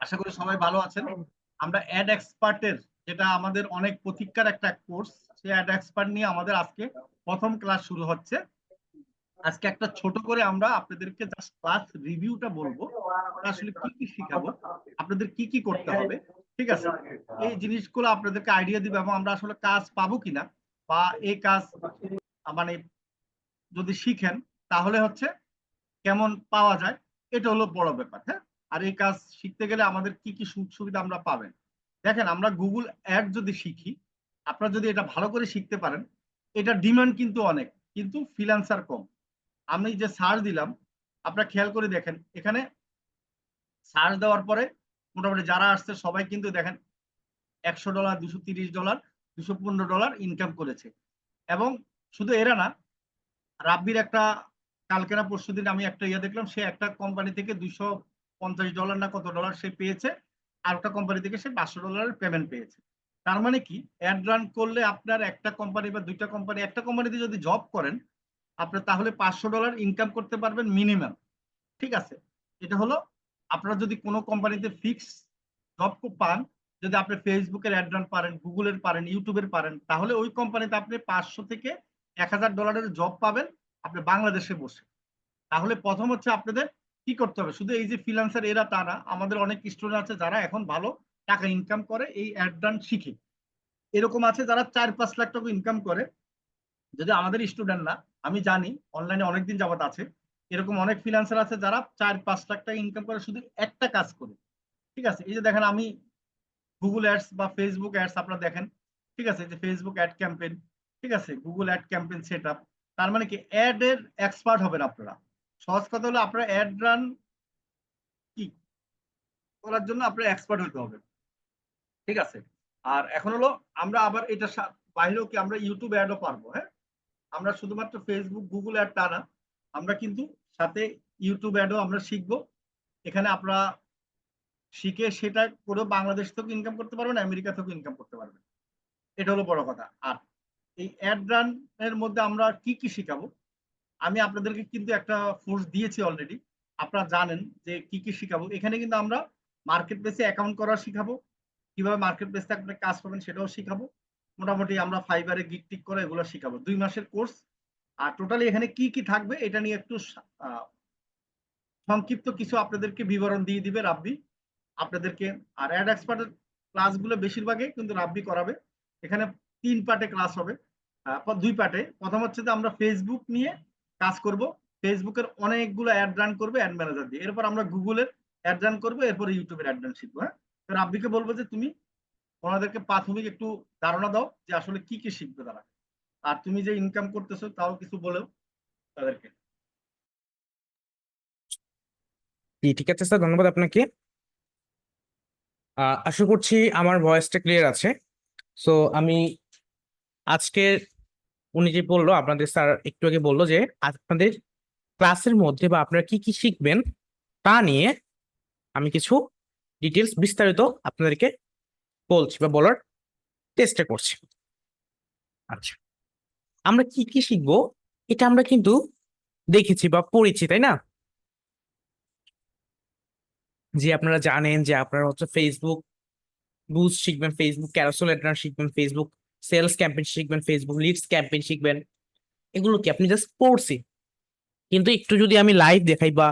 আশা করি সবাই ভালো আছেন। আমরা অ্যাড এক্সপার্টের যেটা আমাদের অনেক প্রতীক্ষার একটা কোর্স, সেই অ্যাড এক্সপার্ট নিয়ে আমাদের আজকে প্রথম ক্লাস শুরু হচ্ছে। আজকে একটা ছোট করে আমরা আপনাদেরকে জাস্ট ক্লাস রিভিউটা বলবো, আসলে কি কি শিখাবো, আপনাদের কি কি করতে হবে, ঠিক আছে? এই জিনিসগুলো আপনাদেরকে আইডিয়া দিবে এবং আমরা আসলে কাজ পাবো কিনা, বা এই কাজ মানে যদি শিখেন তাহলে হচ্ছে কেমন পাওয়া যায়, এটা হলো বড় ব্যাপার। হ্যাঁ, আর এই কাজ শিখতে গেলে আমাদের কি কি সুযোগ সুবিধা আমরা পাবেন। দেখেন, আমরা গুগল অ্যাড যদি শিখি, আপনারা যদি এটা ভালো করে শিখতে পারেন, এটা ডিমান্ড কিন্তু অনেক, কিন্তু ফ্রিল্যান্সার কম। আমি যে সার্চ দিলাম, আপনারা খেয়াল করে দেখেন, এখানে সার্চ দেওয়ার পরে মোটামুটি যারা আসছে সবাই কিন্তু দেখেন $100, $230, $215 ইনকাম করেছে। এবং শুধু এরা না, রাব্বির একটা কালকে না পরশু দিন আমি একটা দেখলাম, সে একটা কোম্পানি থেকে $250 না কত ডলার সে পেয়েছে, আর একটা কোম্পানি থেকে সে $500 পেমেন্ট পেয়েছে। তার মানে কি, অ্যাড রান করলে আপনার একটা কোম্পানি বা দুইটা কোম্পানি, একটা কোম্পানিতে যদি জব করেন আপনার, তাহলে $500 ইনকাম করতে পারবেন মিনিমাম। ঠিক আছে, এটা হলো আপনারা যদি কোনো কোম্পানিতে ফিক্স জব পান, যদি আপনি ফেসবুকের অ্যাড রান পারেন, গুগলের পারেন, ইউটিউবের পারেন, তাহলে ওই কোম্পানিতে আপনি 500 থেকে $1000 জব পাবেন আপনি বাংলাদেশে বসে। তাহলে প্রথম হচ্ছে আপনাদের কি করতে হবে, শুধু এই যে ফ্রিল্যান্সার এরা তা না, আমাদের অনেক স্টুডেন্ট আছে যারা এখন ভালো টাকা ইনকাম করে এই অ্যাড রান শিখে। এরকম আছে যারা 4-5 লাখ টাকা ইনকাম করে, যদি আমাদের স্টুডেন্ট না, আমি জানি অনলাইনে অনেকদিন যাবত আছে, এরকম অনেক ফ্রিল্যান্সার আছে যারা 4-5 লাখ টাকা ইনকাম করে শুধু একটা কাজ করে। ঠিক আছে, এই যে দেখেন, আমি গুগল অ্যাডস বা ফেসবুক অ্যাডস আপনারা দেখেন, ঠিক আছে, যে ফেসবুক অ্যাড ক্যাম্পেইন, ঠিক আছে, Google ad campaign set up. তার মানে কি, অ্যাড এর এক্সপার্ট হবেন আপনারা। সহজ কথা হলো, আপনারা অ্যাড রান কি করার জন্য আপনার এক্সপার্ট হতে হবে। ঠিক আছে, আর এখন হলো আমরা আবার এটা বাইরেও কি আমরা ইউটিউব অ্যাডও পারবো। হ্যাঁ, আমরা শুধুমাত্র ফেসবুক গুগল অ্যাড তা না, আমরা কিন্তু সাথে ইউটিউব অ্যাডও আমরা শিখবো। এখানে আপনারা শিখে সেটা করে বাংলাদেশ থেকে ইনকাম করতে পারবেন, আমেরিকা থেকে ইনকাম করতে পারবেন। এটা হলো বড় কথা। আর এই অ্যাড রান এর মধ্যে আমরা কি কি শিখাবো, আমি আপনাদেরকে কিন্তু একটা কোর্স দিয়েছি অলরেডি, আপনারা জানেন যে কি কি শিখাবো। এখানে কিন্তু আমরা মার্কেট প্লেসে অ্যাকাউন্ট করা শিখাবো, কিভাবে মার্কেট প্লেসে আপনি কাজ পাবেন সেটাও শিখাবো। মোটামুটি আমরা ফাইবারে গিগ টিক করে এগুলো শিখাবো, 2 মাসের কোর্স। আর টোটালি এখানে কি কি থাকবে এটা নিয়ে একটু সংক্ষিপ্ত কিছু আপনাদেরকে বিবরণ দিয়ে দিবে রাব্বি আপনাদেরকে। আর অ্যাড এক্সপার্টের ক্লাসগুলো বেশিরভাগই কিন্তু রাব্বি করাবে। এখানে 3 পার্টে ক্লাস হবে, 2 পার্টে। প্রথম হচ্ছে যে আমরা ফেসবুক নিয়ে কাজ করব, ফেসবুকের অনেকগুলো অ্যাড রান করবে অ্যাড ম্যানেজার দিয়ে। এরপর আমরা গুগলের অ্যাড রান করবো, এরপর ইউটিউবের অ্যাড রান শিখবো। হ্যাঁ, তো রাব্বিকে বলবো যে তুমি ওনাদেরকে প্রাথমিক একটু ধারণা দাও যে আসলে কি কি শিখবে তারা। আর তুমি যে ইনকাম করতেছো তাও কিছু বলেও তাদেরকে। জি, ঠিক আছে স্যার, ধন্যবাদ আপনাকে। আশা করছি আমার ভয়েসটা ক্লিয়ার আছে। সো আমি আজকে, উনি যে বললো, আপনাদের স্যার একটু আগে বললো যে আপনাদের ক্লাসের মধ্যে বা আপনারা কি কি শিখবেন তা নিয়ে আমি কিছু ডিটেলস বিস্তারিত আপনাদেরকে বলছি বা বলার চেষ্টা করছি। আচ্ছা, আমরা কি কি শিখবো এটা আমরা কিন্তু দেখেছি বা পড়েছি, তাই না? যে আপনারা জানেন যে আপনারা হচ্ছে ফেসবুক বুস্ট শিখবেন, ফেসবুক ক্যারোসেল অ্যাড শিখবেন, ফেসবুক সেলস ক্যাম্পেইন শিখবেন, ফেসবুক লিডস ক্যাম্পেইন শিখবেন। এগুলো কি আপনি জাস্ট পড়ছি, কিন্তু একটু যদি আমি লাইভ দেখাই বা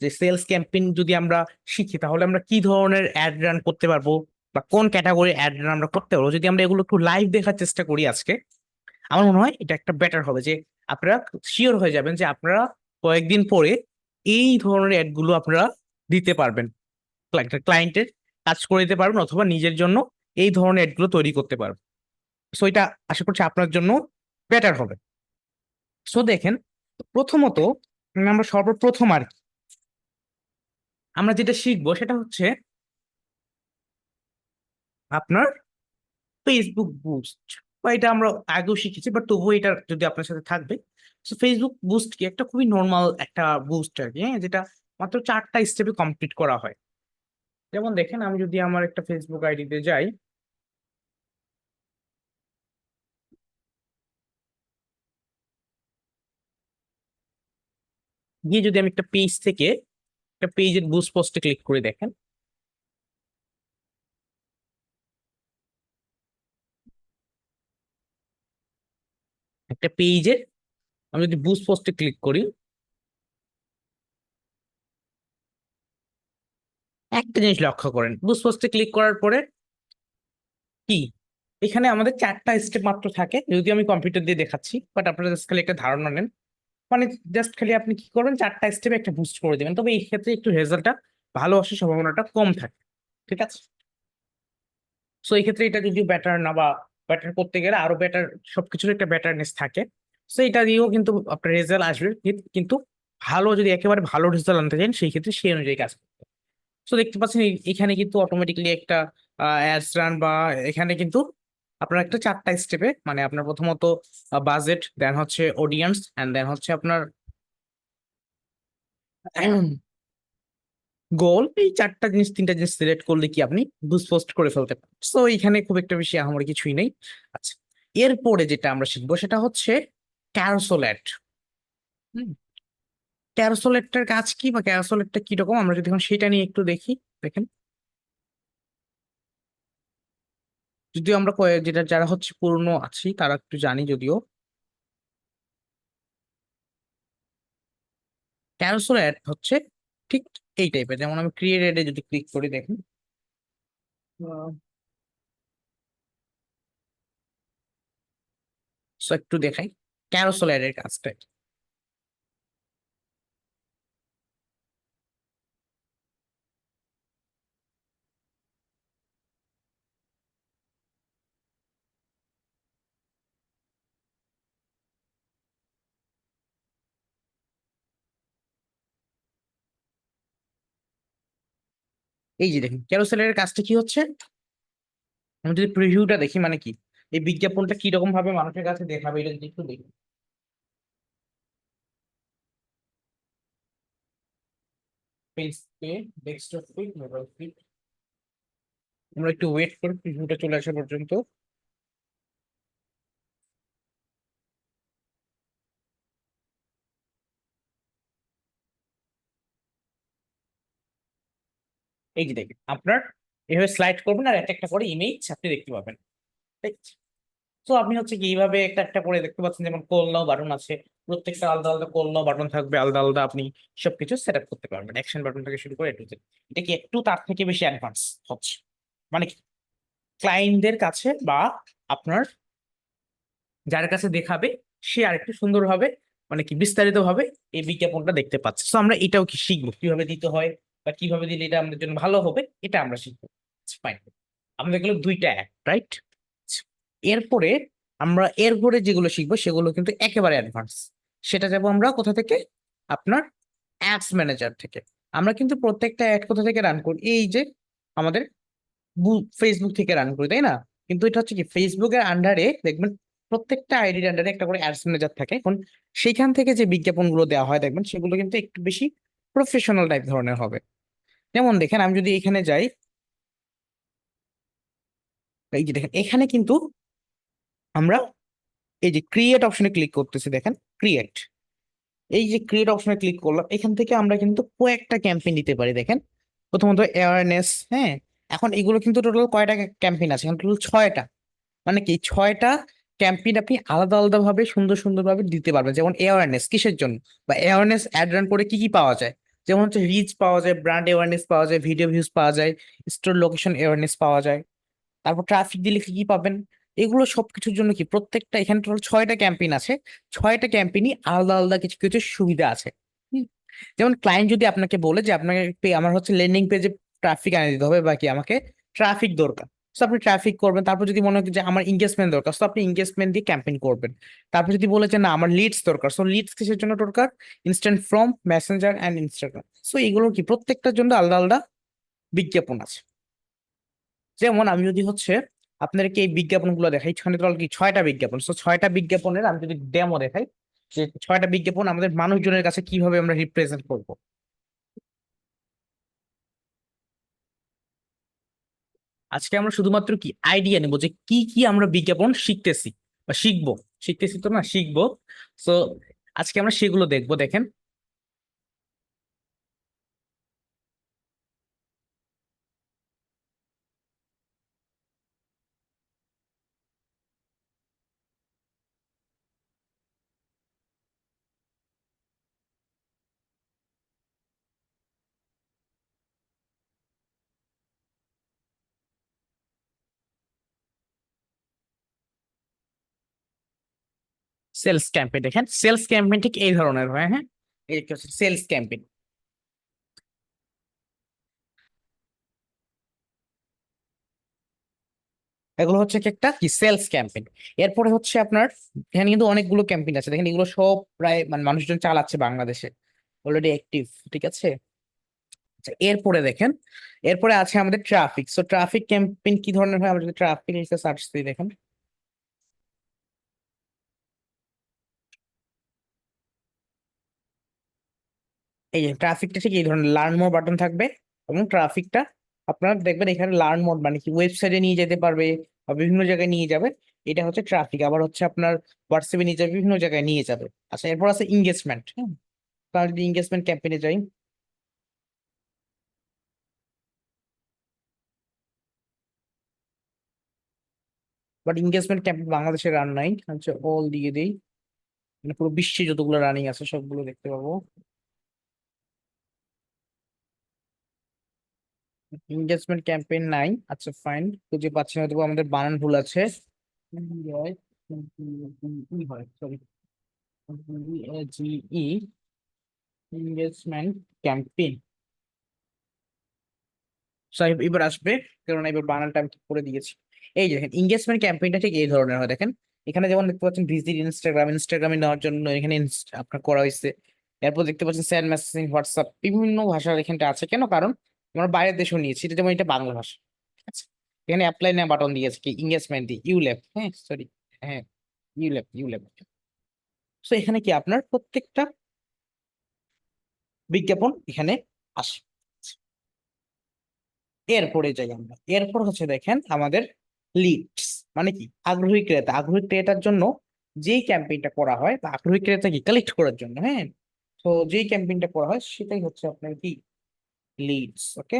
যে সেলস ক্যাম্পেইন যদি আমরা শিখি, তাহলে আমরা কি ধরনের অ্যাড রান করতে পারবো বা কোন ক্যাটাগরি অ্যাড রান আমরা করতে পারবো, যদি আমরা এগুলো একটু লাইভ দেখার চেষ্টা করি আজকে, আমার মনে হয় এটা একটা বেটার হবে। যে আপনারা শিওর হয়ে যাবেন যে আপনারা কয়েকদিন পরে এই ধরনের অ্যাড গুলো আপনারা দিতে পারবেন, ক্লায়েন্টের কাজ করে দিতে পারবেন, অথবা নিজের জন্য এই ধরনের অ্যাড গুলো তৈরি করতে পারবেন। সো এটা আশা করছি আপনার জন্য বেটার হবে। সো দেখেন, প্রথমত আমরা সর্বপ্রথম আর কি আমরা যেটা শিখবো সেটা হচ্ছে আপনার ফেসবুক বুস্ট। বা এটা আমরা আগেও শিখেছি, বাট তবুও এটা যদি আপনার সাথে থাকবে। তো ফেসবুক বুস্ট কি একটা খুবই নর্মাল একটা বুস্ট আর কি, হ্যাঁ, যেটা মাত্র 4টা স্টেপে কমপ্লিট করা হয়। যেমন দেখেন, আমি যদি আমার একটা ফেসবুক আইডিতে যাই, গিয়ে যদি আমি একটা পেজ থেকে একটা পেজের বুস্ট পোস্টে ক্লিক করে দেখেন, একটা পেজের, আমি যদি বুস্ট পোস্টে ক্লিক করি, একটা জিনিস লক্ষ্য করেন, বুস্ট পোস্টে ক্লিক করার পরে কি এখানে আমাদের 4টা স্টেপ মাত্র থাকে, যদিও আমি কম্পিউটার দিয়ে দেখাচ্ছি, বাট আপনারা জাস্ট খালি একটা ধারণা নেন। মানে জাস্ট খালি আপনি কি করবেন, 4টা স্টেপে একটা বুস্ট করে দেবেন, তবে এই ক্ষেত্রে একটু রেজাল্টটা ভালো আসার সম্ভাবনাটা কম থাকে। ঠিক আছে, সো এই ক্ষেত্রে এটা যদিও ব্যাটার না, বা ব্যাটার করতে গেলে আরো ব্যাটার, সবকিছুর একটা ব্যাটারনেস থাকে। সো এটা দিয়েও কিন্তু আপনার রেজাল্ট আসবে, কিন্তু ভালো যদি একেবারে ভালো রেজাল্ট আনতে চান সেই ক্ষেত্রে সেই অনুযায়ী কাজ করতে হবে। সো দেখতে পাচ্ছেন এখানে কিন্তু অটোমেটিক্যালি একটা অ্যাডস রান, বা এখানে কিন্তু আপনার একটা 4টা স্টেপে, মানে আপনার প্রথমত বাজেট, দেন হচ্ছে অডিয়েন্স, এন্ড দেন হচ্ছে আপনার গোল, এই 4টা জিনিস 3টা জিনিস সিলেক্ট করলে কি আপনি বুস্ট পোস্ট করে ফেলতে পারেন। সো এখানে খুব একটা বেশি আহামরি কিছুই নেই। আচ্ছা, এরপরে যেটা আমরা শিখবো সেটা হচ্ছে ক্যারোসেল অ্যাড। ক্যারোসেল অ্যাডটার কাজ কি, বা ক্যারোসেল অ্যাডটা কিরকম, আমরা যদি এখন সেটা নিয়ে একটু দেখি। দেখেন, যদিও আমরা যেটা যারা হচ্ছে পুরনো আছি তারা একটু জানি, যদিও ক্যারোসেল অ্যাড হচ্ছে ঠিক এই টাইপের, যেমন আমি ক্রিয়েট অ্যাডে যদি ক্লিক করি, দেখেন সো একটু দেখাই ক্যারোসেল অ্যাডের কাজটা। এই যে দেখেন ক্যারোসেল অ্যাডের কাজটা কি হচ্ছে, আমি যদি প্রিভিউটা দেখি, মানে কি এই বিজ্ঞাপনটা কিরকম ভাবে মানুষের কাছে দেখাবে এটা যদি একটু দেখি। পেজ পে, ডেস্কটপ ফিট, মোবাইল ফিট, আমরা একটু ওয়েট করি প্রিভিউটা চলে আসা পর্যন্ত। এই যে দেখেন আপনার এভাবে স্লাইড করবেন আর একটা একটা করে ইমেজ আপনি দেখতে পাবেন। ঠিক আছে, তো আপনি হচ্ছে কি এইভাবে একটা একটা করে দেখতে পাচ্ছেন, যেমন কল নাও বাটন আছে, প্রত্যেকটা আলাদা আলাদা কল নাও বাটন থাকবে, আলাদা আলাদা আপনি সবকিছু সেট আপ করতে পারবেন, অ্যাকশন বাটন থেকে শুরু করে এটু জেড। এটা কি একটু তার থেকে বেশি অ্যাডভান্স হচ্ছে, মানে কি ক্লায়েন্টদের কাছে বা আপনার যার কাছে দেখাবে সে আরেকটু সুন্দরভাবে, মানে কি বিস্তারিত ভাবে এই বিজ্ঞাপনটা দেখতে পাচ্ছে। তো আমরা এটাও কি শিখবো কিভাবে দিতে হয়, বা কিভাবে দিলে এটা আমাদের জন্য ভালো হবে, এটা আমরা শিখবো। ফাইন, আমাদের গেল 2টা অ্যাড, রাইট। এরপরে এরপরে যেগুলো শিখবো সেগুলো কিন্তু একেবারে অ্যাডভান্স। সেটা যাবো আমরা কোথা থেকে, আপনার অ্যাডস ম্যানেজার থেকে। আমরা কিন্তু প্রত্যেকটা অ্যাড কোথা থেকে রান করি, এই যে আমাদের ফেসবুক থেকে রান করি, তাই না? কিন্তু এটা হচ্ছে কি ফেসবুকের আন্ডারে দেখবেন প্রত্যেকটা আইডির আন্ডারে একটা করে অ্যাডস ম্যানেজার থাকে। এখন সেইখান থেকে যে বিজ্ঞাপনগুলো দেওয়া হয় দেখবেন সেগুলো কিন্তু একটু বেশি প্রফেশনাল টাইপ ধরনের হবে। যেমন দেখেন আমি যদি এখানে যাই, এই যে দেখেন এখানে কিন্তু আমরা এই যে ক্রিয়েট অপশনে ক্লিক করতেছি, দেখেন ক্রিয়েট, এই যে ক্রিয়েট অপশনে ক্লিক করলাম, এখান থেকে আমরা কিন্তু কয়েকটা ক্যাম্পেইন দিতে পারি। দেখেন প্রথমত অ্যাওয়ারনেস, হ্যাঁ, এখন এগুলো কিন্তু টোটাল কয়টা ক্যাম্পেইন আছে, এখন টোটাল 6টা, মানে কি 6টা ক্যাম্পেইন আপনি আলাদা আলাদা ভাবে সুন্দর সুন্দর ভাবে দিতে পারবেন। যেমন অ্যাওয়ারনেস কিসের জন্য, বা অ্যাওয়ারনেস অ্যাড রান করে কি কি পাওয়া যায়, যেমন হচ্ছে রিচ পাওয়া যায়, ব্র্যান্ড অ্যাওয়ারনেস পাওয়া যায়, ভিডিও ভিউজ পাওয়া যায়, স্টোর লোকেশন অ্যাওয়ারনেস পাওয়া যায়, তারপর ট্রাফিক দিলে কি কি পাবেন। এগুলো সবকিছুর জন্য কি প্রত্যেকটা, এখানে টোটাল 6টা ক্যাম্পেইন আছে, 6টা ক্যাম্পেইনই আলাদা আলাদা কিছু কিছু সুবিধা আছে। হুম, যেমন ক্লায়েন্ট যদি আপনাকে বলে যে আপনাকে আমার হচ্ছে ল্যান্ডিং পেজে ট্রাফিক এনে দিতে হবে, বা কি আমাকে ট্রাফিক দরকার, তো আপনি ট্রাফিক করবেন। তারপর যদি মনে হয় যে আমার এঙ্গেজমেন্ট দরকার, তো আপনি এঙ্গেজমেন্ট দিয়ে ক্যাম্পেইন করবেন। তারপর যদি বলে যে না আমার লিডস দরকার, সো লিডস কিসের জন্য দরকার, instant from Messenger and Instagram. So এগুলো কি প্রত্যেকটার জন্য আলাদা আলাদা বিজ্ঞাপন আছে। যেমন আমি যদি হচ্ছে আপনাদেরকে এই বিজ্ঞাপনগুলো দেখাই, এখানে তো কি 6টা বিজ্ঞাপন, তো 6টা বিজ্ঞাপনের আমি যদি ডেমো দেখাই, যে 6টা বিজ্ঞাপন আমাদের মানুষজনের কাছে কিভাবে আমরা রিপ্রেজেন্ট করব। আজকে আমরা শুধুমাত্র কি আইডিয়া নেবো যে কি কি আমরা বিজ্ঞাপন শিখতেছি বা শিখবো, শিখতেছি তো না শিখবো। তো আজকে আমরা সেগুলো দেখবো। দেখেন সেলস ক্যাম্পেইন দেখেন, সেলস ক্যাম্পেইন ঠিক এই ধরনের হয়, হ্যাঁ, এই হচ্ছে সেলস ক্যাম্পেইন। এগুলো হচ্ছে কি একটা কি সেলস ক্যাম্পেইন। এরপরে হচ্ছে আপনার এখানে কিন্তু অনেকগুলো ক্যাম্পেইন আছে দেখেন, এগুলো সব প্রায় মানে মানুষজন চালাচ্ছে বাংলাদেশে, অলরেডি অ্যাক্টিভ, ঠিক আছে। আচ্ছা, এরপরে দেখেন, এরপরে আছে আমাদের ট্রাফিক। সো ট্রাফিক ক্যাম্পেইন কি ধরনের হয়, আমরা যদি ট্রাফিক লিখে সার্চ দিই দেখেন, এই যে ট্রাফিকটা ঠিক এই ধরনের লার্ন মোর বাটন থাকবে, এবং ট্রাফিকটা আপনারা দেখবেন এখানে লার্ন মোর মানে কি ওয়েবসাইটে নিয়ে যেতে পারবে বা বিভিন্ন জায়গায় নিয়ে যাবে, এটা হচ্ছে ট্রাফিক। আবার হচ্ছে আপনার হোয়াটসঅ্যাপে নিয়ে যাবে, বিভিন্ন জায়গায় নিয়ে যাবে। আচ্ছা, এরপর আছে এঙ্গেজমেন্ট, হ্যাঁ, তাহলে যদি এঙ্গেজমেন্ট ক্যাম্পেইনে যাই, বাট এঙ্গেজমেন্ট ক্যাম্পেইন বাংলাদেশে রান নাই, হচ্ছে অল দিয়ে দিই, মানে পুরো বিশ্বে যতগুলো রানিং আছে সবগুলো দেখতে পাবো। এঙ্গেজমেন্ট ক্যাম্পেইন নাই, আচ্ছা ফাইন, খুঁজে পাচ্ছি না, হয়তো বা আমাদের বানান ভুল আছে। সরি, এঙ্গেজমেন্ট ক্যাম্পেইন, এবার আসবে, কারণ এবার বানানটা আমি ঠিক করে দিয়েছি। এই যে দেখেন এঙ্গেজমেন্ট ক্যাম্পেইনটা ঠিক এই ধরনের হয় দেখেন, এখানে যেমন দেখতে পাচ্ছেন ভিজিট ইনস্টাগ্রাম, ইনস্টাগ্রামে নেওয়ার জন্য এখানে আপনার করা হয়েছে। এরপর দেখতে পাচ্ছেন সেন্ড মেসেজিং হোয়াটসঅ্যাপ, বিভিন্ন ভাষার এখানটা আছে, কেন কারণ আমরা বাইরের দেশেও নিয়েছি, এটা যেমন এটা বাংলা ভাষা, ঠিক আছে। এখানে অ্যাপ্লাই না বাটন দিয়েছে কি এঙ্গেজমেন্ট দিয়ে ইউল্যাব, হ্যাঁ সরি, হ্যাঁ ইউল্যাব ইউল্যাব। তো এখানে কি আপনার প্রত্যেকটা বিজ্ঞাপন এখানে আসে। এরপরে যাই আমরা, এরপর হচ্ছে দেখেন আমাদের লিডস, মানে কি আগ্রহী ক্রেতা, আগ্রহী ক্রেতার জন্য যেই ক্যাম্পেইনটা করা হয় বা আগ্রহী ক্রেতা কি কালেক্ট করার জন্য, হ্যাঁ, তো যেই ক্যাম্পেইনটা করা হয় সেটাই হচ্ছে আপনার কি লিডস। ওকে,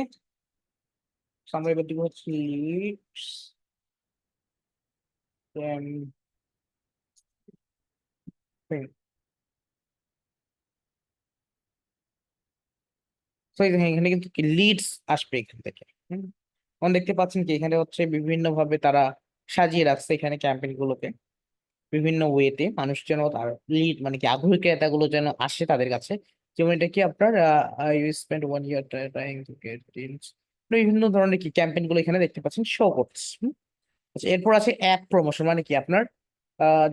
আমরা এবার দিব হচ্ছে লিডস ক্যাম্পেইন। তো এই দেখেন এখানে কিন্তু কি লিডস আসবে এখান থেকে, এখন দেখতে পাচ্ছেন কি এখানে হচ্ছে বিভিন্ন ভাবে তারা সাজিয়ে রাখছে এখানে ক্যাম্পেইন গুলোকে, বিভিন্ন ওয়েতে মানুষ যেন তার লিড মানে কি আগ্রহী ক্রেতাগুলো যেন আসে তাদের কাছে। যেমন এটা কি আপনার you spend 1 year trying to get deals, বিভিন্ন ধরনের কি ক্যাম্পেইন গুলো এখানে দেখতে পাচ্ছেন শো করছে। আচ্ছা, এরপর আছে অ্যাপ প্রমোশন, মানে কি আপনার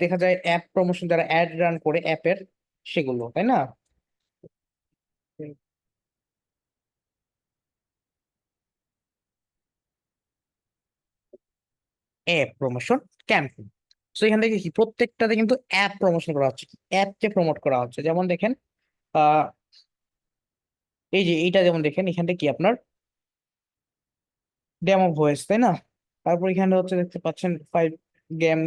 দেখা যায় অ্যাপ প্রমোশন যারা অ্যাড রান করে অ্যাপের, সেগুলো তাই না। অ্যাপ প্রমোশন ক্যাম্পেইন, তো এখান থেকে কি প্রত্যেকটাতে কিন্তু অ্যাপ প্রমোশন করা হচ্ছে, অ্যাপকে প্রমোট করা হচ্ছে। যেমন দেখেন আহ এই যে এইটা যেমন দেখেন এখানটা কি আপনার ডেমো ভয়েস, তাই না। তারপর এখানে হচ্ছে দেখতে পাচ্ছেন ফাইভ গেম,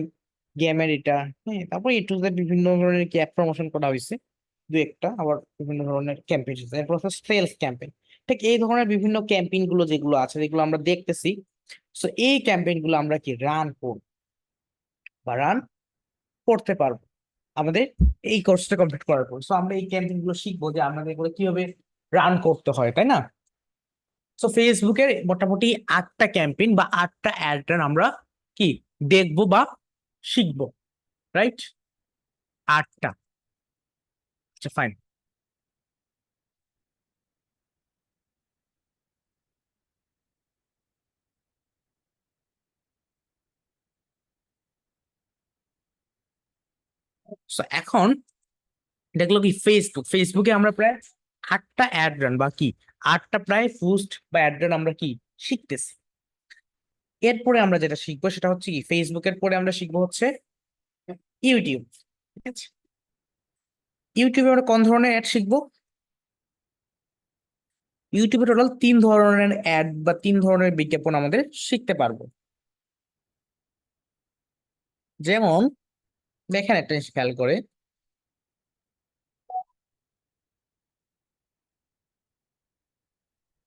গেমের এটা, হ্যাঁ, তারপর এ টু জেড বিভিন্ন ধরনের কি অ্যাপ প্রমোশন করা হয়েছে, দু একটা আবার বিভিন্ন ধরনের ক্যাম্পেইন। এরপর হচ্ছে সেলস ক্যাম্পেইন, ঠিক এই ধরনের বিভিন্ন ক্যাম্পেইন গুলো যেগুলো আছে যেগুলো আমরা দেখতেছি। তো এই ক্যাম্পেইন গুলো আমরা কি রান করব বা রান করতে পারবো আমাদের এই কোর্সটা কমপ্লিট করার পর। তো আমরা এই ক্যাম্পেইন গুলো শিখবো যে আমাদের এগুলো কিভাবে রান করতে হয়, তাই না। তো ফেসবুকের মোটামুটি 8টা ক্যাম্পেইন বা 8টা অ্যাড আমরা কি দেখবো বা শিখবো, রাইট, 8টা। আচ্ছা ফাইন। এখন দেখলো কি ফেসবুক, ফেসবুকে আমরা প্রায় 8টা অ্যাড রান বা কি 8টা প্রায় পোস্ট বা অ্যাড রান আমরা কি শিখতেছি। এরপরে আমরা যেটা শিখবো সেটা হচ্ছে কি ফেসবুকের পরে আমরা শিখবো হচ্ছে ইউটিউব, ঠিক আছে। ইউটিউবে আমরা কোন ধরনের অ্যাড শিখবো, ইউটিউবে টোটাল 3 ধরনের অ্যাড বা 3 ধরনের বিজ্ঞাপন আমাদের শিখতে পারবো। যেমন দেখেন একটা জিনিস খেয়াল করে,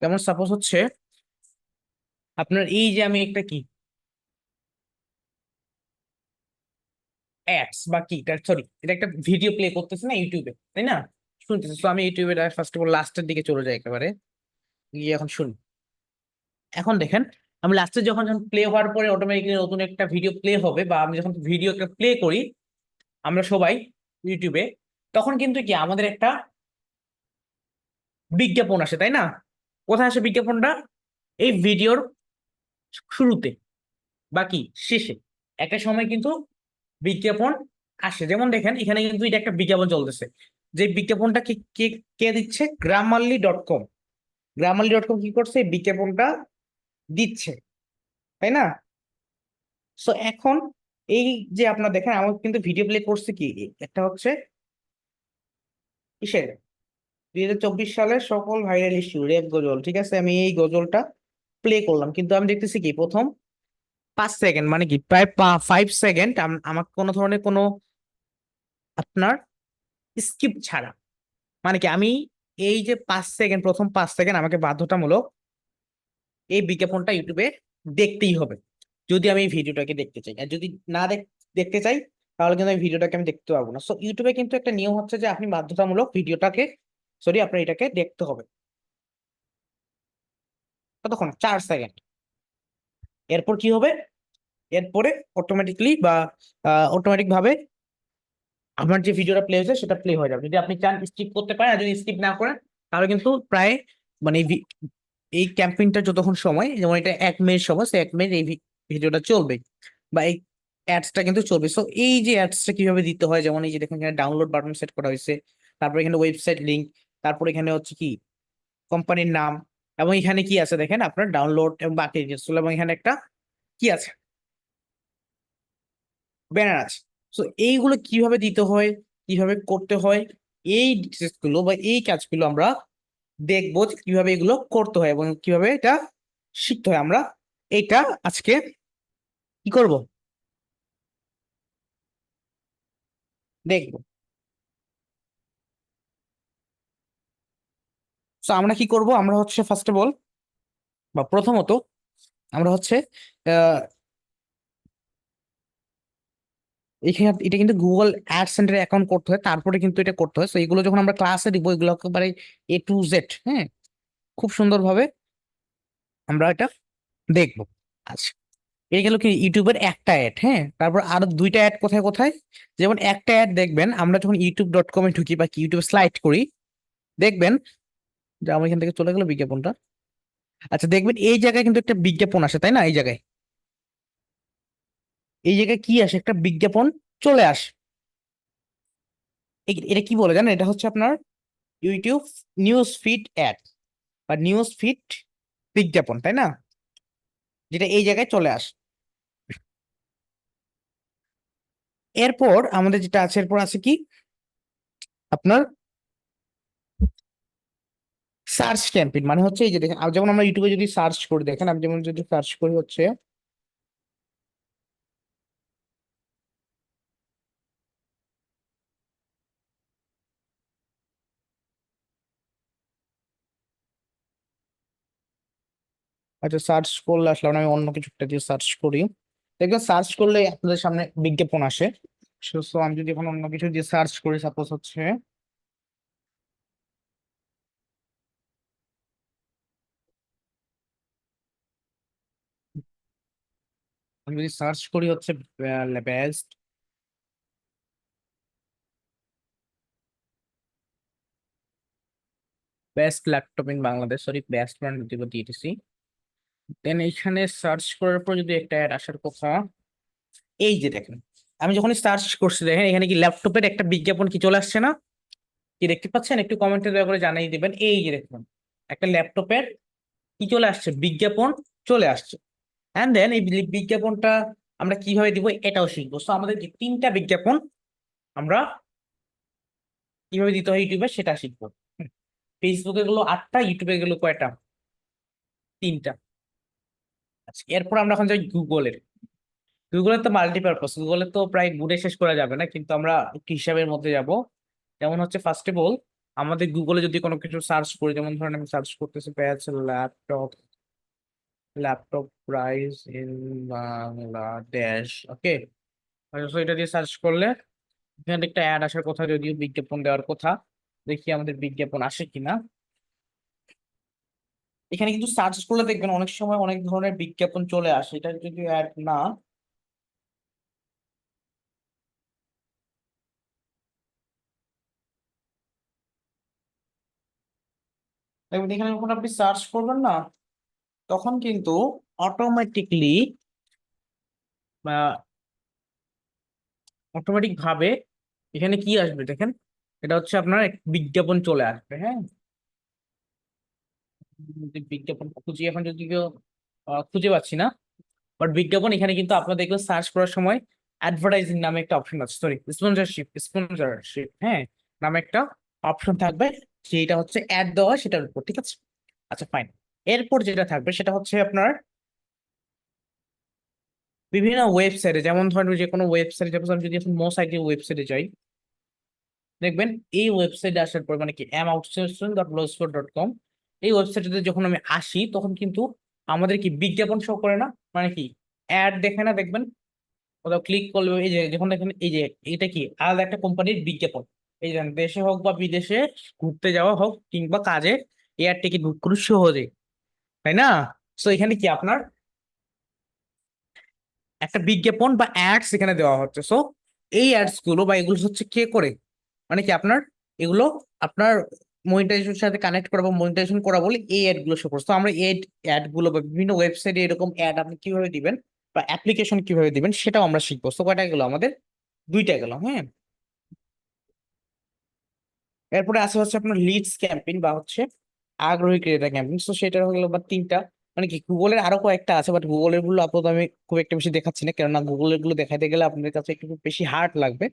যেমন সাপোজ হচ্ছে আপনার এই যে আমি একটা কি অ্যাডস বা কি সরি এটা একটা ভিডিও প্লে করতেছে না ইউটিউবে, তাই না, শুনতেছে। তো আমি ইউটিউবে ফার্স্ট অফ অল লাস্টের দিকে চলে যাই একেবারে, গিয়ে এখন শুনি। এখন দেখেন আমি লাস্টে যখন যখন প্লে হওয়ার পরে অটোমেটিক্যালি নতুন একটা ভিডিও প্লে হবে, বা আমি যখন ভিডিও একটা প্লে করি আমরা সবাই ইউটিউবে, তখন কিন্তু কি আমাদের একটা বিজ্ঞাপন আসে, তাই না? কোথায় আসে বিজ্ঞাপনটা? এই ভিডিওর শুরুতে বা কি শেষে একটা সময় কিন্তু বিজ্ঞাপন আসে। যেমন দেখেন এখানে কিন্তু এটা একটা বিজ্ঞাপন চলতেছে, যে বিজ্ঞাপনটা কে কে কে দিচ্ছে? গ্রামারলি.কম। গ্রামারলি.কম কি করছে? এই বিজ্ঞাপনটা দিচ্ছে, তাই না? সো এখন এই যে আপনার দেখেন আমার কিন্তু ভিডিও প্লে করছে কি, একটা হচ্ছে কিসের, 2024 সালের সকল ভাইরাল ইস্যু রেপ গজল, ঠিক আছে? আমি এই গজলটা প্লে করলাম, কিন্তু আমি দেখতেছি কি প্রথম 5 সেকেন্ড, মানে কি প্রায় 5 সেকেন্ড আমাকে কোনো ধরনের কোনো আপনার স্কিপ ছাড়া, মানে কি আমি এই যে 5 সেকেন্ড, প্রথম 5 সেকেন্ড আমাকে বাধ্যতামূলক এই বিজ্ঞাপনটা ইউটিউবে দেখতেই হবে, যদি আমি এই ভিডিওটাকে দেখতে চাই। আর যদি না দেখতে চাই, তাহলে কিন্তু এই ভিডিওটাকে আমি দেখতে পারবো না। সো ইউটিউবে কিন্তু একটা নিয়ম হচ্ছে যে আপনি বাধ্যতামূলক ভিডিওটাকে, সরি, আপনার এটাকে দেখতে হবে। কতক্ষণ? 4 সেকেন্ড। এরপর কি হবে? এরপরে অটোমেটিকলি বা অটোমেটিক ভাবে আপনার যে ভিডিওটা প্লে হয়েছে সেটা প্লে হয়ে যাবে। যদি আপনি চান স্কিপ করতে পারেন, আর যদি স্কিপ না করেন তাহলে কিন্তু প্রায় মানে এই ক্যাম্পেইনটা যতক্ষণ সময়, যেমন এটা 1 মিনিট সময়, সে 1 মিনিট এই ভিডিওটা চলবে বা এই অ্যাডসটা কিন্তু চলবে। সো এই যে অ্যাডসটা কিভাবে দিতে হয়, যেমন এই যে দেখেন এখানে ডাউনলোড বাটন সেট করা হয়েছে, তারপর এখানে ওয়েবসাইট লিংক, তারপর এখানে হচ্ছে কি কোম্পানির নাম, এবং এখানে কি আছে দেখেন আপনার ডাউনলোড এবং বাকি ডিটেইলস, এবং এখানে একটা কি আছে, ব্যানার আছে। তো এইগুলো কিভাবে দিতে হয়, কিভাবে করতে হয়, এই ডিটেলস গুলো বা এই কাজগুলো আমরা দেখবো যে কিভাবে এগুলো করতে হয় এবং কিভাবে এটা শিখতে হয়। আমরা এটা আজকে কি করব, দেখবো। তো আমরা কি করব, আমরা হচ্ছে ফার্স্ট অফ অল বা প্রথমত আমরা হচ্ছে আহ এখানে এটা কিন্তু গুগল অ্যাড সেন্টারে অ্যাকাউন্ট করতে হয়, তারপরে কিন্তু এটা করতে হয়। তো এগুলো যখন আমরা ক্লাসে দিব, এগুলো একেবারে A to Z, হ্যাঁ, খুব সুন্দরভাবে আমরা এটা দেখবো। আচ্ছা, এই গেল কি ইউটিউবের একটা অ্যাড, হ্যাঁ। তারপর আরো দুইটা অ্যাড কোথায় কোথায়, যেমন একটা অ্যাড দেখবেন আমরা যখন youtube.com-এ ঢুকি বা ইউটিউব স্লাইড করি, দেখবেন যে আমার এখান থেকে চলে গেল বিজ্ঞাপনটা। আচ্ছা, দেখবেন এই জায়গায় কিন্তু একটা বিজ্ঞাপন আসে, তাই না? এই জায়গায়, এই জায়গায় কি আসে, একটা বিজ্ঞাপন চলে আসে। এটা কি বলে জানেন? এটা হচ্ছে আপনার ইউটিউব নিউজ ফিড অ্যাড বা নিউজ ফিড বিজ্ঞাপন, তাই না? যেটা এই জায়গায় চলে আসে। এরপর আমাদের যেটা আছে, এরপর আছে কি আপনার সার্চ ক্যাম্পেইন, মানে হচ্ছে এই যে দেখেন যেমন আমরা ইউটিউবে যদি সার্চ করি, দেখেন আমি যেমন যদি সার্চ করি হচ্ছে, আচ্ছা সার্চ করলে আসলে আমি অন্য কিছু একটা দিয়ে সার্চ করি, দেখবেন সার্চ করলে আপনাদের সামনে বিজ্ঞাপন আসে। So, আমি যদি এখন অন্য কিছু দিয়ে সার্চ করি, সাপোজ হচ্ছে আমি যদি সার্চ করি হচ্ছে best best laptop in Bangladesh, sorry best brand দিয়েছি, দেন এইখানে সার্চ করার পর যদি একটা অ্যাড আসার কথা, এই যে দেখেন আমি যখন সার্চ করছি, দেখেন এখানে কি ল্যাপটপের একটা বিজ্ঞাপন কি চলে আসছে না? কি দেখতে পাচ্ছেন? একটু কমেন্টে দয়া করে জানিয়ে দিবেন। এই যে দেখুন একটা ল্যাপটপের কি চলে আসছে, বিজ্ঞাপন চলে আসছে। এন্ড দেন এই বিজ্ঞাপনটা আমরা কিভাবে দিব এটাও শিখবো। তো আমাদের যে 3টা বিজ্ঞাপন আমরা কিভাবে দিতে হয় ইউটিউবে সেটা শিখবো। ফেসবুকে গেলো 8টা, ইউটিউবে গেলো কয়টা? 3টা। আচ্ছা, এরপর আমরা এখন যাই গুগলের। গুগলের তো মাল্টিপারপাস, গুগলে তো প্রায় ঘুরে শেষ করা যাবে না, কিন্তু আমরা একটু হিসাবের মধ্যে যাব। যেমন হচ্ছে ফার্স্ট অফ অল আমাদের গুগলে যদি কোনো কিছু সার্চ করি, যেমন ধরেন আমি সার্চ করতেছি প্যাচ laptop, laptop price in Bangladesh, okay. এটা দিয়ে সার্চ করলে এখানে একটা অ্যাড আসার কথা, যদিও বিজ্ঞাপন দেওয়ার কথা। দেখি আমাদের বিজ্ঞাপন আসে কিনা। এখানে কিন্তু সার্চ করলে দেখবেন অনেক সময় অনেক ধরনের বিজ্ঞাপন চলে আসে, এটা যদি অ্যাড না, দেখবেন এখানে যখন আপনি সার্চ করবেন না, তখন কিন্তু অটোমেটিকলি অটোমেটিক ভাবে এখানে কি আসবে দেখেন, এটা হচ্ছে আপনার এক বিজ্ঞাপন চলে আসবে। হ্যাঁ, যদি বিজ্ঞাপন খুঁজি এখন, যদি কেউ খুঁজে পাচ্ছি না, বাট বিজ্ঞাপন এখানে কিন্তু আপনার দেখবেন সার্চ করার সময় অ্যাডভার্টাইজিং নামে একটা অপশন আছে, সরি স্পন্সরশিপ, হ্যাঁ, নামে একটা অপশন থাকবে, যেটা হচ্ছে অ্যাড দেওয়া হয় সেটার উপর, ঠিক আছে। আচ্ছা ফাইন, এরপর যেটা থাকবে সেটা হচ্ছে আপনার বিভিন্ন ওয়েবসাইটে, যেমন ধরেন যে কোনো ওয়েবসাইটে, যেমন আমি যদি এখন মোসাইটের ওয়েবসাইটে যাই, দেখবেন এই ওয়েবসাইটে আসার পর মানে কি moutsourcing.blogspot.com, এই ওয়েবসাইটে যখন আমি আসি তখন কিন্তু আমাদের কি বিজ্ঞাপন শো করে না, মানে কি অ্যাড দেখে না, দেখবেন কোথাও ক্লিক করলে এই যে যখন দেখেন এই যে এটা কি আলাদা একটা কোম্পানির বিজ্ঞাপন, এই যে দেশে হোক বা বিদেশে ঘুরতে যাওয়া হোক কিংবা কাজে এয়ার টিকিট বুক করে সহজে, তাই না? তো এখানে কি আপনার একটা বিজ্ঞাপন বা অ্যাডস এখানে দেওয়া হচ্ছে। সো এই অ্যাডস গুলো বা এগুলো হচ্ছে কে করে, মানে কি আপনার এগুলো আপনার মনিটাইজেশনের সাথে কানেক্ট করা বা মনিটাইজেশন করা বলে এই অ্যাড গুলো শো করছে। তো আমরা এই অ্যাড গুলো বা বিভিন্ন ওয়েবসাইটে এরকম অ্যাড আপনি কিভাবে দিবেন বা অ্যাপ্লিকেশন কিভাবে দিবেন সেটাও আমরা শিখবো। তো কয়টা গেল আমাদের, দুইটা গেল। হ্যাঁ, এরপরে আছে হচ্ছে আপনার লিডস ক্যাম্পেইন বা হচ্ছে আগ্রহী ক্রেতা ক্যাম্পেইন। তো সেটা হলো বা তিনটা, মানে কি গুগলের আরো কয়েকটা আছে, বাট গুগলের গুলো আপাতত আমি খুব একটা বেশি দেখাচ্ছি না, কেননা গুগলের গুলো দেখাতে গেলে আপনাদের কাছে একটু বেশি হার্ড লাগবে।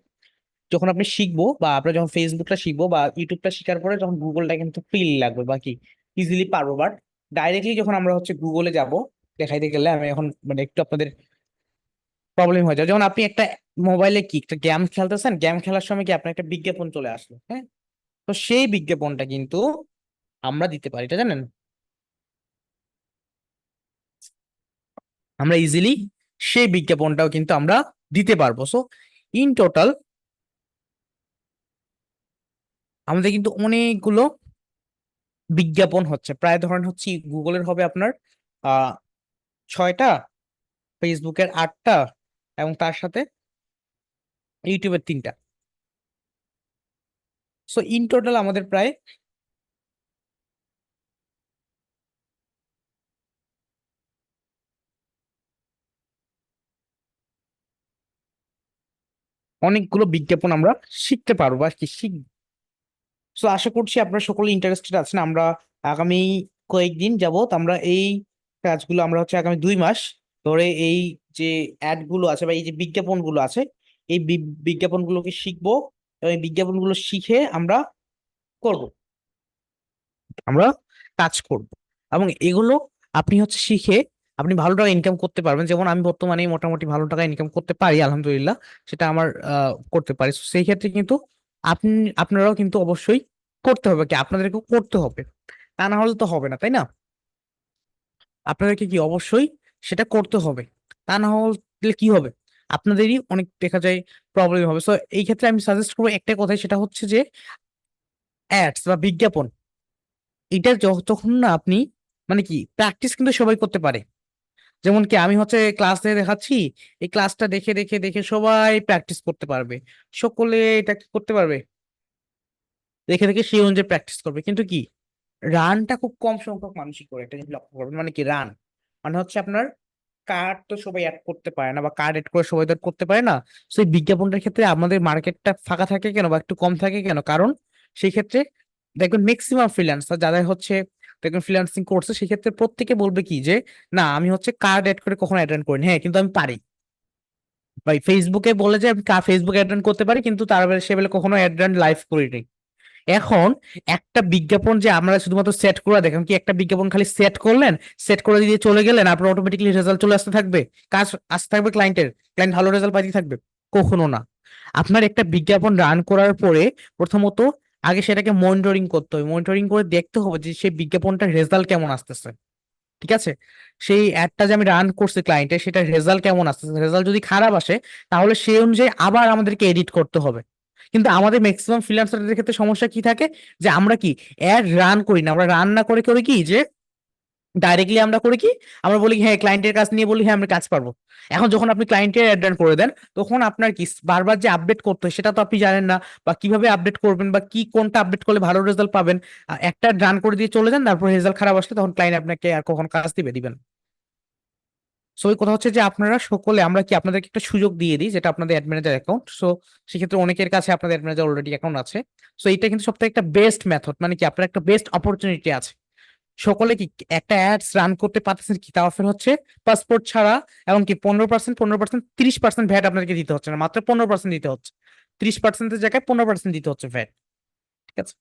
যখন আপনি শিখবো বা আমরা যখন ফেসবুকটা শিখবো বা ইউটিউবটা শেখার পরে যখন গুগলটা কিন্তু ফ্রি লাগবে বা কি ইজিলি পারবো, বাট ডাইরেক্টলি যখন আমরা হচ্ছে গুগলে যাব দেখাইতে গেলে আমি এখন মানে একটু আপনাদের প্রবলেম হয়ে যায়। যেমন আপনি একটা মোবাইলে কি একটা গেম খেলতেছেন, গেম খেলার সময় কি আপনার একটা বিজ্ঞাপন চলে আসলো, হ্যাঁ, তো সেই বিজ্ঞাপনটা কিন্তু আমরা দিতে পারি, এটা জানেন? আমরা ইজিলি সেই বিজ্ঞাপনটাও কিন্তু আমরা দিতে পারবো। সো ইন টোটাল আমাদের কিন্তু অনেকগুলো বিজ্ঞাপন হচ্ছে, প্রায় ধরেন হচ্ছে গুগলের হবে আপনার 6টা, ফেসবুকের 8টা, এবং তার সাথে ইউটিউবের 3টা। সো ইন টোটাল আমাদের প্রায় অনেকগুলো বিজ্ঞাপন আমরা শিখতে পারবো আর কি শিখবো। সো আশা করছি আপনারা সকলে ইন্টারেস্টেড আছেন। আমরা আগামী কয়েকদিন যাবত আমরা এই কাজগুলো আমরা হচ্ছে আগামী 2 মাস ধরে এই যে অ্যাড গুলো আছে বা এই যে বিজ্ঞাপন গুলো আছে, এই বিজ্ঞাপনগুলোকে শিখবো এবং এই বিজ্ঞাপনগুলো শিখে করব আমরা কাজ করব, এবং এগুলো আপনি হচ্ছে শিখে আপনি ভালো টাকা ইনকাম করতে পারবেন। যেমন আমি বর্তমানে মোটামুটি ভালো টাকা ইনকাম করতে পারি আলহামদুলিল্লাহ, সেটা আমার করতে পারি। So, সেই ক্ষেত্রে কিন্তু আপনি আপনারাও কিন্তু অবশ্যই করতে হবে, কি আপনাদেরকেও করতে হবে, তা না হলে তো হবে না, তাই না? আপনাদেরকে কি অবশ্যই সেটা করতে হবে, তা না হলে কি হবে, আপনাদেরই অনেক দেখা যায় প্রবলেম হবে। সো এই ক্ষেত্রে আমি সাজেস্ট করবো একটা কথাই, সেটা হচ্ছে যে অ্যাডস বা বিজ্ঞাপন, এটা যতক্ষণ না আপনি মানে কি প্র্যাকটিস কিন্তু সবাই করতে পারে। যেমন কি আমি হচ্ছে ক্লাস দেখাচ্ছি, এই ক্লাসটা দেখে দেখে দেখে সবাই প্র্যাকটিস করতে পারবে, সকলে এটা কি করতে পারবে, দেখে দেখে সেই অনুযায়ী প্র্যাকটিস করবে। কিন্তু কি রানটা খুব কম সংখ্যক মানুষই করে, এটা যদি লক্ষ্য করবেন। মানে কি রান মানে হচ্ছে আপনার কার্ড তো সবাই অ্যাড করতে পারে না বা কার্ড অ্যাড করে সবাই তো আর করতে পারে না। সেই বিজ্ঞাপনটার ক্ষেত্রে আমাদের মার্কেটটা ফাঁকা থাকে কেন বা একটু কম থাকে কেন, কারণ সেই ক্ষেত্রে দেখবেন ম্যাক্সিমাম ফ্রিল্যান্সার যারা হচ্ছে দেখবেন ফ্রিল্যান্সিং করছে, সেই ক্ষেত্রে প্রত্যেকে বলবে কি যে না আমি হচ্ছে কার্ড অ্যাড করে কখনো অ্যাটেন্ড করিনি, হ্যাঁ কিন্তু আমি পারি। ভাই ফেসবুকে বলে যে আমি ফেসবুক অ্যাটেন্ড করতে পারি, কিন্তু তার বেলা সে বেলা কখনো অ্যাটেন্ড লাইভ করিনি। এখন একটা বিজ্ঞাপন যে আমরা শুধুমাত্র সেট করে দেখেন, কি একটা বিজ্ঞাপন খালি সেট করলেন, সেট করে দিয়ে চলে গেলেন, আপনার অটোমেটিকলি রেজাল্ট চলে আসতে থাকবে, কাজ আসতে থাকবে, ক্লায়েন্ট ভালো রেজাল্ট পাইতে থাকবে? কখনো না। আপনার একটা বিজ্ঞাপন রান করার পরে প্রথমত আগে সেটাকে মনিটরিং করতে হবে, মনিটরিং করে দেখতে হবে যে সেই বিজ্ঞাপনটার রেজাল্ট কেমন আসতেছে, ঠিক আছে? সেই অ্যাডটা যে আমি রান করছি ক্লায়েন্টের, সেটা রেজাল্ট কেমন আসতেছে, রেজাল্ট যদি খারাপ আসে তাহলে সেই অনুযায়ী আবার আমাদেরকে এডিট করতে হবে। কিন্তু আমাদের ম্যাক্সিমাম ফ্রিল্যান্সারদের ক্ষেত্রে সমস্যা কি থাকে, যে আমরা কি অ্যাড রান করি না, আমরা রান না করে করি কি যে ডাইরেক্টলি আমরা করি কি, আমরা বলি হ্যাঁ ক্লায়েন্টের কাছ নিয়ে বলি হ্যাঁ আমরা কাজ পারবো। এখন যখন আপনি ক্লায়েন্টের অ্যাড রান করে দেন, তখন আপনার কি বারবার যে আপডেট করতে হয় সেটা তো আপনি জানেন না, বা কিভাবে আপডেট করবেন বা কি কোনটা আপডেট করলে ভালো রেজাল্ট পাবেন। একটা রান করে দিয়ে চলে যান, তারপর রেজাল্ট খারাপ আসলে তখন ক্লায়েন্ট আপনাকে আর কখন কাজ দিবেন। সো ওই কথা হচ্ছে যে আপনারা সকলে আমরা কি আপনাদেরকে একটা সুযোগ দিয়ে দিই, যেটা আপনাদের অ্যাড ম্যানেজার অ্যাকাউন্ট। সো সেক্ষেত্রে অনেকের কাছে আপনাদের অ্যাড ম্যানেজার অলরেডি অ্যাকাউন্ট আছে। সো এটা কিন্তু সবথেকে একটা বেস্ট মেথড, মানে কি আপনার একটা বেস্ট অপরচুনিটি আছে। সকলে কি একটা অ্যাডস রান করতে পারতেছেন, কি তা অফার হচ্ছে পাসপোর্ট ছাড়া, এবং কি 15%, 15%, 30% ভ্যাট আপনাকে দিতে হচ্ছে না, মাত্র 15% দিতে হচ্ছে। 30%-এর জায়গায় 15% দিতে হচ্ছে ভ্যাট। ঠিক আছে,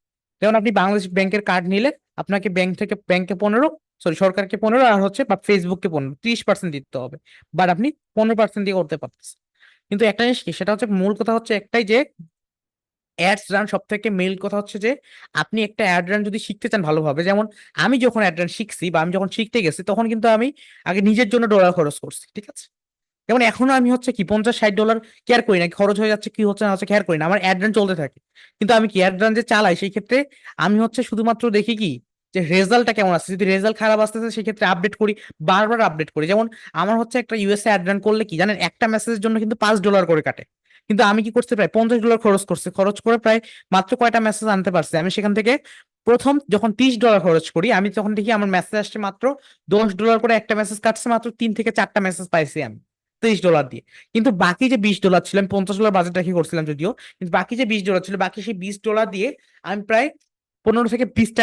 যেমন আপনি বাংলাদেশ ব্যাংকের কার্ড নিলে আপনাকে ব্যাংকে 15, সরি সরকারকে 15, আর হচ্ছে বা ফেসবুককে 15, 30% দিতে হবে। বাট আপনি 15% দিয়ে করতে পারতেছেন। কিন্তু একটা জিনিস কি, সেটা হচ্ছে মূল কথা হচ্ছে একটাই, যে অ্যাডস রান সব থেকে মেইন কথা হচ্ছে যে আপনি একটা অ্যাড রান যদি শিখতে চান ভালোভাবে, যেমন আমি যখন অ্যাড রান শিখছি বা আমি যখন শিখতে গেছি, তখন কিন্তু আমি আগে নিজের জন্য ডলার খরচ করছি। ঠিক আছে, যেমন এখনো আমি হচ্ছে কি $50-60 কেয়ার করি না, খরচ হয়ে যাচ্ছে কি হচ্ছে না হচ্ছে কেয়ার করি না, আমার অ্যাড রান চলতে থাকে। কিন্তু আমি কি অ্যাড রান যে চালাই, সেই ক্ষেত্রে আমি হচ্ছে শুধুমাত্র দেখি কি যে রেজাল্টটা কেমন আসছে। যদি রেজাল্ট খারাপ আসতেছে সেক্ষেত্রে আপডেট করি, বারবার আপডেট করি। যেমন আমার হচ্ছে একটা ইউএসএ অ্যাড রান করলে কি জানেন, একটা মেসেজের জন্য কিন্তু $5 করে কাটে। কিন্তু আমি কি করছি, প্রায় $50 খরচ করছি, খরচ করে প্রায় মাত্র কয়টা মেসেজ আনতে পারছি। আমি সেখান থেকে প্রথম যখন $30 খরচ করি, আমি তখন দেখি আমার মেসেজ আসছে মাত্র $10 করে, একটা মেসেজ কাটছে মাত্র 3 থেকে 4টা মেসেজ পাইছি আমি $30 দিয়ে। কিন্তু বাকি যে $20 ছিল, আমি $50 বাজেট রেখে করছিলাম যদিও, কিন্তু বাকি যে $20 ছিল, বাকি সেই $20 দিয়ে আমি প্রায় 15 থেকে 20টা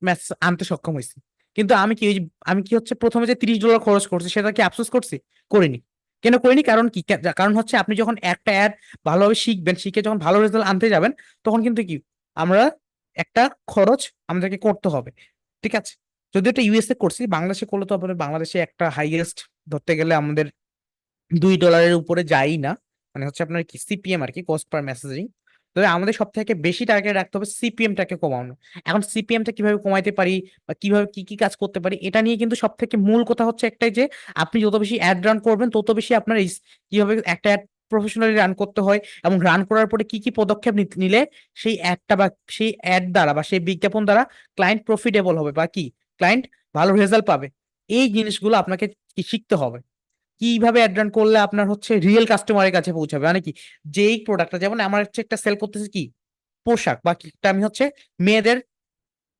ম্যাচ আনতে সক্ষম হয়েছি। কিন্তু আমি কি আমি কি হচ্ছে প্রথমে যে $30 খরচ করছি সেটা কি আফসোস করছি? করিনি। কেন করিনি? কারণ কি, কারণ হচ্ছে আপনি যখন একটা অ্যাড ভালোভাবে শিখবেন, শিখে যখন ভালো রেজাল্ট আনতে যাবেন, তখন কিন্তু কি আমরা একটা খরচ আমাদেরকে করতে হবে। ঠিক আছে, যদি এটা ইউএসএ করছি, বাংলাদেশে করলে তো আপনাদের বাংলাদেশে একটা হাইয়েস্ট ধরতে গেলে আমাদের $2 উপরে যাই না, মানে হচ্ছে আপনার কি সিপিএম আর কি, কস্ট পার মেসেজিং। তবে আমাদের সব থেকে বেশি টার্গেট রাখতে হবে সিপিএম টাকে কমানো। এখন সিপিএম টা কিভাবে কমাইতে পারি বা কিভাবে কি কি কাজ করতে পারি, এটা নিয়ে কিন্তু সব থেকে মূল কথা হচ্ছে একটাই, যে আপনি যত বেশি অ্যাড রান করবেন তত বেশি আপনার কিভাবে একটা অ্যাড প্রফেশনালি রান করতে হয়, এবং রান করার পরে কি কি পদক্ষেপ নিলে সেই অ্যাডটা বা সেই অ্যাড দ্বারা বা সেই বিজ্ঞাপন দ্বারা ক্লায়েন্ট প্রফিটেবল হবে বা কি ক্লায়েন্ট ভালো রেজাল্ট পাবে। এই জিনিসগুলো আপনাকে কি শিখতে হবে, কিভাবে অ্যাড রান করলে আপনার হচ্ছে রিয়েল কাস্টমারের কাছে পৌঁছাবে। মানে কি, যেই প্রোডাক্টটা, যেমন আমার হচ্ছে একটা সেল করতেছে কি পোশাক, বা কি একটা আমি হচ্ছে মেয়েদের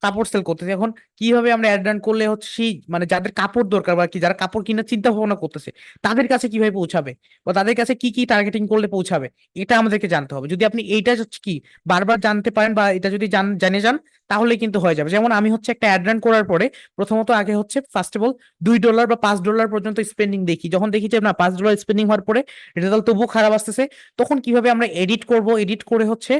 কাপড় সেল করতেছি। এখন কিভাবে আমরা অ্যাড রান করলে হচ্ছে সেই মানে যাদের কাপড় দরকার বা কি যারা কাপড় কেনার চিন্তা ভাবনা করতেছে, তাদের কাছে কিভাবে পৌঁছাবে বা তাদের কাছে কি কি টার্গেটিং করলে পৌঁছাবে, এটা আমাদেরকে জানতে হবে। যদি আপনি এইটা হচ্ছে কি বারবার জানতে পারেন বা এটা যদি জেনে যান, তাহলে কিন্তু হয়ে যাবে। যেমন আমি হচ্ছে একটা অ্যাড রান করার পরে প্রথমত আগে হচ্ছে ফার্স্ট অফ অল $2 বা $5 পর্যন্ত স্পেন্ডিং দেখি। যখন দেখি যে না $5 স্পেন্ডিং হওয়ার পরে রেজাল্ট তবুও খারাপ আসতেছে, তখন কিভাবে আমরা এডিট করব, এডিট করে হচ্ছে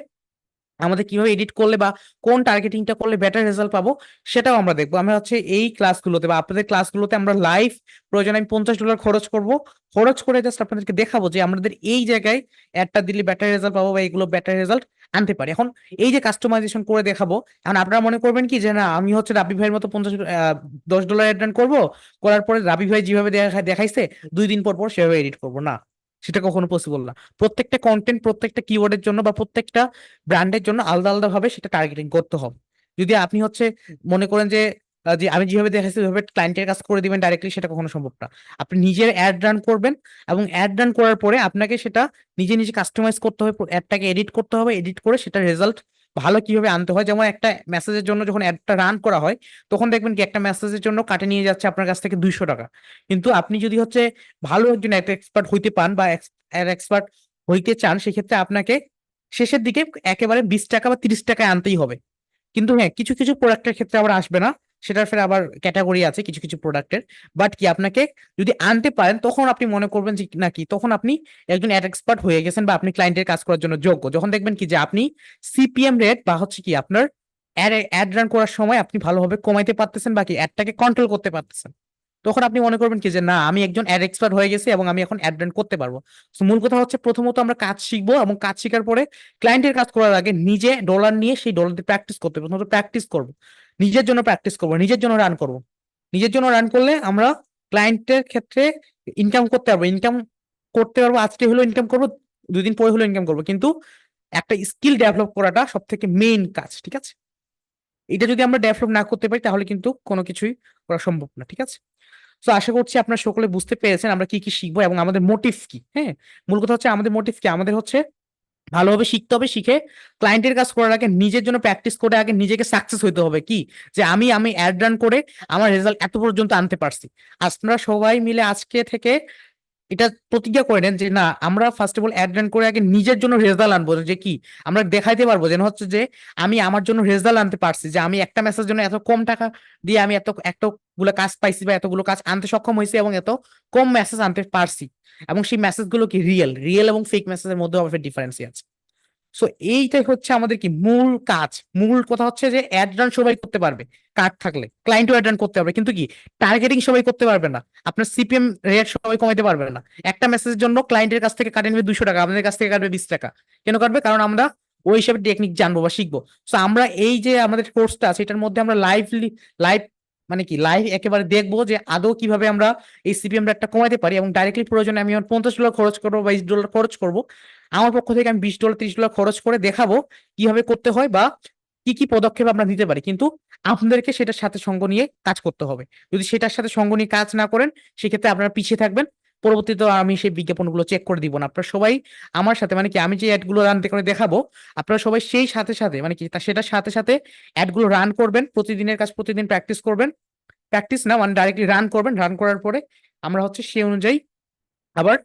আমাদের কিভাবে এডিট করলে বা কোন টার্গেটিংটা করলে বেটার রেজাল্ট পাবো, সেটাও আমরা দেখবো। আমরা হচ্ছে এই ক্লাসগুলোতে বা আপনাদের ক্লাসগুলোতে আমরা লাইভ, প্রয়োজন আমি $50 খরচ করব, খরচ করে জাস্ট আপনাদেরকে দেখাবো যে আমাদের এই জায়গায় অ্যাডটা দিলে বেটার রেজাল্ট পাবো বা এগুলো বেটার রেজাল্ট আনতে পারি। এখন এই যে কাস্টমাইজেশন করে দেখাবো, এখন আপনারা মনে করবেন কি যে না আমি হচ্ছে রাবি ভাইয়ের মতো $10 অ্যাড রান করবো, করার পরে রাবি ভাই যেভাবে দেখাইছে 2 দিন পর পর সেভাবে এডিট করবো না, সেটা কখনো পসিবল না। প্রত্যেকটা কন্টেন্ট, প্রত্যেকটা কিওয়ার্ডের জন্য বা প্রত্যেকটা ব্র্যান্ডের জন্য আলাদা আলাদা ভাবে সেটা টার্গেটিং করতে হবে। যদি আপনি হচ্ছে মনে করেন যে যে আমি যেভাবে দেখাচ্ছি ওইভাবে ক্লায়েন্টের কাজ করে দিবেন ডাইরেক্টলি, সেটা কখনো সম্ভব না। আপনি নিজের অ্যাড রান করবেন, এবং অ্যাড রান করার পরে আপনাকে সেটা নিজে নিজে কাস্টমাইজ করতে হবে, অ্যাডটাকে এডিট করতে হবে, এডিট করে সেটা রেজাল্ট ভালো কিভাবে আনতে হয়। যেমন একটা মেসেজের জন্য যখন অ্যাডটা রান করা হয়, তখন দেখবেন কি একটা মেসেজের জন্য কাটে নিয়ে যাচ্ছে আপনার কাছ থেকে $200। কিন্তু আপনি যদি হচ্ছে ভালো একজন অ্যাড এক্সপার্ট হইতে পান বা অ্যাড এক্সপার্ট হইতে চান, সেক্ষেত্রে আপনাকে শেষের দিকে একেবারে $20 বা $30 আনতেই হবে। কিন্তু হ্যাঁ, কিছু কিছু প্রোডাক্টের ক্ষেত্রে আবার আসবে না, সেটার ফের আবার ক্যাটাগরি আছে কিছু কিছু প্রোডাক্টের। বাট কি আপনাকে যদি আনতে পারেন, তখন আপনি মনে করবেন যে নাকি তখন আপনি একজন অ্যাড এক্সপার্ট হয়ে গেছেন বা আপনি ক্লায়েন্টের কাজ করার জন্য যোগ্য। যখন দেখবেন কি যে আপনি সিপিএম রেট বা হচ্ছে কি আপনার অ্যাড রান করার সময় আপনি ভালোভাবে কমাইতে পারতেছেন বা কি অ্যাডটাকে কন্ট্রোল করতে পারতেছেন, তখন আপনি মনে করবেন কি যে না আমি একজন অ্যাড এক্সপার্ট হয়ে গেছি এবং আমি এখন অ্যাড রান করতে পারবো। তো মূল কথা হচ্ছে প্রথমত আমরা কাজ শিখবো, এবং কাজ শেখার পরে ক্লায়েন্টের কাজ করার আগে নিজে ডলার নিয়ে সেই ডলার দিয়ে প্র্যাকটিস করতে হবে। প্রথমত প্র্যাকটিস করবো, নিজের জন্য প্র্যাকটিস করবো, নিজের জন্য রান করবো। নিজের জন্য রান করলে আমরা ক্লায়েন্টের ক্ষেত্রে ইনকাম করতে পারবো। ইনকাম করতে পারবো, আজকে হলো ইনকাম করবো, 2 দিন পরে হলো ইনকাম করবো, কিন্তু একটা স্কিল ডেভেলপ করাটা সব থেকে মেইন কাজ। ঠিক আছে, এটা যদি আমরা ডেভেলপ না করতে পারি তাহলে কিন্তু কোনো কিছুই করা সম্ভব না, ঠিক আছে? তো আশা করছি আপনারা সকলে বুঝতে পেরেছেন আমরা কি কি শিখবো এবং আমাদের মোটিভ কি। হ্যাঁ, মূল কথা হচ্ছে আমাদের মোটিভ কি, আমাদের হচ্ছে ভালোভাবে শিখতে হবে, শিখে ক্লায়েন্টের কাজ করার আগে নিজের জন্য প্র্যাকটিস করে আগে নিজেকে সাকসেস হইতে হবে, কি যে আমি আমি অ্যাড রান করে আমার রেজাল্ট এত পর্যন্ত আনতে পারছি। আপনারা সবাই মিলে আজকে থেকে এটা প্রতিজ্ঞা করে নেন যে না, আমরা first of all add run করে আগে নিজের জন্য রেজাল্ট আনবো, যে কি আমরা দেখাইতে পারবো যেন হচ্ছে যে আমি আমার জন্য রেজাল্ট আনতে পারছি, যে আমি একটা মেসেজের জন্য এত কম টাকা দিয়ে আমি এতগুলো কাজ পাইছি বা এতগুলো কাজ আনতে সক্ষম হয়েছি এবং এত কম মেসেজ আনতে পারছি, এবং সেই মেসেজ গুলো কি রিয়েল রিয়েল এবং ফেক মেসেজের মধ্যে অবশ্যই ডিফারেন্স আছে। সো এইটাই হচ্ছে আমাদের কি মূল কাজ। মূল কথা হচ্ছে যে অ্যাড রান সবাই করতে পারবে, কার্ড থাকলে ক্লায়েন্টও অ্যাড রান করতে পারবে, কিন্তু কি টার্গেটিং সবাই করতে পারবে না, আপনার সিপিএম রেট সবাই কমাইতে পারবে না। একটা মেসেজের জন্য ক্লায়েন্টের কাছ থেকে কাটে নেবে 200 টাকা, আমাদের কাছ থেকে কাটবে 20 টাকা। কেন কাটবে? কারণ আমরা ওই হিসাবে টেকনিক জানবো বা শিখবো। সো আমরা এই যে আমাদের কোর্সটা আছে এটার মধ্যে আমরা লাইভ মানে কি লাইভ একেবারে দেখবো যে আদৌ কিভাবে আমরা এই সিপিএম রেটটা কমাতে পারি, এবং ডাইরেক্টলি প্রয়োজনে আমি আমার $50 খরচ করবো বা $20 খরচ করবো, আমার পক্ষ থেকে আমি $20 $30 খরচ করে দেখাবো কিভাবে করতে হয় বা কি কি পদক্ষেপ আমরা নিতে পারি। কিন্তু আপনাদেরকে সেটার সাথে সঙ্গ নিয়ে কাজ করতে হবে। যদি সেটার সাথে সঙ্গ নিয়ে কাজ না করেন সেক্ষেত্রে আপনারা পিছিয়ে থাকবেন। পরবর্তীতে আমি সেই বিজ্ঞাপনগুলো চেক করে দিব না। আপনারা সবাই আমার সাথে মানে কি আমি যে অ্যাডগুলো রান করে দেখাবো, আপনারা সবাই সেই সাথে সাথে মানে কি সেটার সাথে সাথে অ্যাডগুলো রান করবেন, প্রতিদিনের কাজ প্রতিদিন প্র্যাকটিস করবেন। প্র্যাকটিস না মানে ডাইরেক্টলি রান করবেন, রান করার পরে আমরা হচ্ছে সেই অনুযায়ী আবার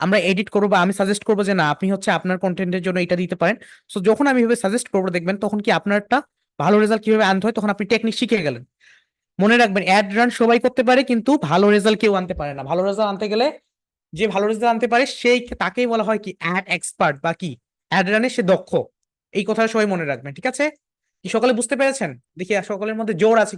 আমরা এডিট করবো বা আমি সাজেস্ট করবো যে না আপনি হচ্ছে আপনার কন্টেন্টের জন্য এটা দিতে পারেন। সো যখন আমি এভাবে সাজেস্ট করবো দেখবেন তখন কি আপনারটা ভালো রেজাল্ট কিভাবে আনতে হয়, তখন আপনি টেকনিক শিখে গেলেন। মনে রাখবেন অ্যাড রান সবাই করতে পারে কিন্তু ভালো রেজাল্ট কেউ আনতে পারে না। ভালো রেজাল্ট আনতে গেলে যে ভালো রেজাল্ট আনতে পারে সেই তাকেই বলা হয় কি অ্যাড এক্সপার্ট বা কি অ্যাড রানে সে দক্ষ। এই কথা সবাই মনে রাখবেন, ঠিক আছে? কি সকলে বুঝতে পেরেছেন? দেখি আর সকলের মধ্যে জোর আছে।